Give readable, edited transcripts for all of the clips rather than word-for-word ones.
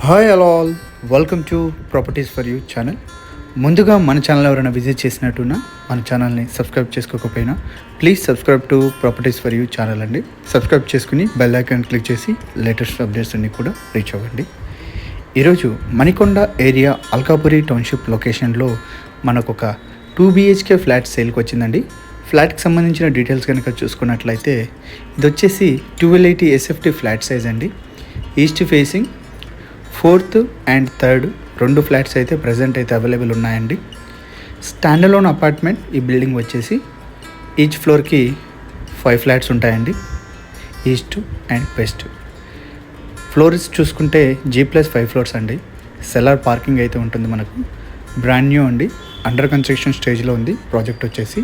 Hi all, welcome to properties for you channel. ముందుగా మన channel ఎవరైనా విజిట్ చేసినట్టున్నా మన ఛానల్ని సబ్స్క్రైబ్ చేసుకోకపోయినా please subscribe to properties for you channel అండి. సబ్స్క్రైబ్ చేసుకుని బెల్ ఐకాన్ క్లిక్ చేసి లేటెస్ట్ అప్డేట్స్ అన్నీ కూడా రీచ్ అవ్వండి. ఈరోజు మణికొండ ఏరియా అల్కాపురి టౌన్షిప్ లొకేషన్లో మనకు ఒక 2 BHK ఫ్లాట్ సేల్కి వచ్చిందండి. ఫ్లాట్కి సంబంధించిన డీటెయిల్స్ కనుక చూసుకున్నట్లయితే ఇది వచ్చేసి 1280 SFT ఫ్లాట్ సైజ్ అండి. East facing 4th and 3rd రెండు ఫ్లాట్స్ అయితే ప్రజెంట్ అయితే అవైలబుల్ ఉన్నాయండి. స్టాండలోన్ అపార్ట్మెంట్ ఈ బిల్డింగ్ వచ్చేసి ఈచ్ ఫ్లోర్కి 5 ఫ్లాట్స్ ఉంటాయండి. ఈస్ట్ అండ్ వెస్ట్ ఫ్లోర్స్ చూసుకుంటే G+5 ఫ్లోర్స్ అండి. సెల్లార్ పార్కింగ్ అయితే ఉంటుంది. మనకు బ్రాండ్ న్యూ అండి, అండర్ కన్స్ట్రక్షన్ స్టేజ్లో ఉంది ప్రాజెక్ట్ వచ్చేసి.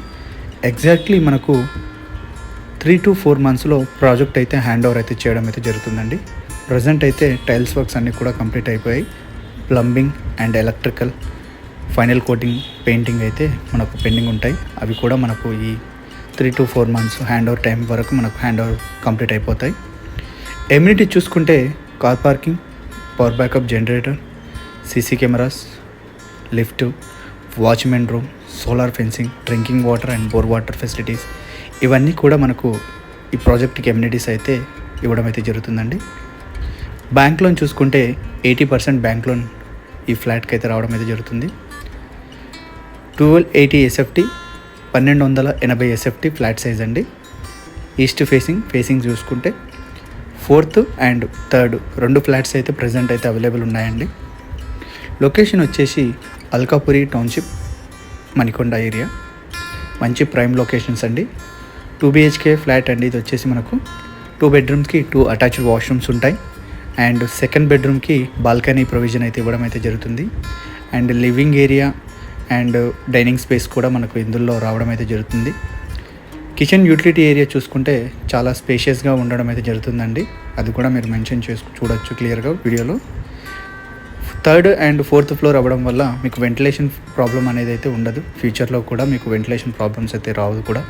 ఎగ్జాక్ట్లీ మనకు 3 to 4 మంత్స్లో ప్రాజెక్ట్ అయితే హ్యాండ్ ఓవర్ అయితే చేయడం అయితే జరుగుతుందండి. ప్రజెంట్ అయితే టైల్స్ వర్క్స్ అన్నీ కూడా కంప్లీట్ అయిపోయాయి. Plumbing and electrical final coating painting అయితే మనకు పెండింగ్ ఉంటాయి. అవి కూడా మనకు ఈ 3 to 4 months hand over time వరకు మనకు హ్యాండ్ ఓవర్ కంప్లీట్ అయిపోతాయి. ఎమ్యూనిటీ చూసుకుంటే car parking, power backup generator, CC cameras, lift, watchmen room, solar fencing, drinking water and bore water facilities ఇవన్నీ కూడా మనకు ఈ ప్రాజెక్ట్కి ఎమ్యూనిటీస్ అయితే ఇవ్వడం అయితే జరుగుతుందండి. బ్యాంక్ లోన్ చూసుకుంటే 80% బ్యాంక్ లోన్ ఈ ఫ్లాట్కి అయితే రావడం అయితే జరుగుతుంది. 1280 SFT 1280 SFT ఫ్లాట్ సైజ్ అండి. ఈస్ట్ ఫేసింగ్ చూసుకుంటే 4th and 3rd రెండు ఫ్లాట్స్ అయితే ప్రజెంట్ అయితే అవైలబుల్ ఉన్నాయండి. లొకేషన్ వచ్చేసి అల్కాపురి టౌన్షిప్, మణికొండ ఏరియా. మంచి ప్రైమ్ లొకేషన్స్ అండి. 2 BHK ఫ్లాట్ అండి. ఇది వచ్చేసి మనకు 2 బెడ్రూమ్స్కి 2 అటాచ్డ్ వాష్రూమ్స్ ఉంటాయి. అండ్ సెకండ్ బెడ్రూమ్కి బాల్కనీ ప్రొవిజన్ అయితే ఇవ్వడం అయితే జరుగుతుంది. And living area and dining space కూడా మనకు ఇందులో రావడం అయితే జరుగుతుంది. కిచెన్ యూటిలిటీ ఏరియా చూసుకుంటే చాలా స్పేషియస్గా ఉండడం అయితే జరుగుతుందండి. అది కూడా మీరు మెన్షన్ చూడొచ్చు క్లియర్గా వీడియోలో. 3rd and 4th ఫ్లోర్ అవ్వడం వల్ల మీకు వెంటిలేషన్ ప్రాబ్లం అనేది అయితే ఉండదు. ఫ్యూచర్లో కూడా మీకు వెంటిలేషన్ ప్రాబ్లమ్స్ అయితే రావు కూడా.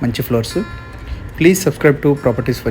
మంచి floors. Please subscribe to properties for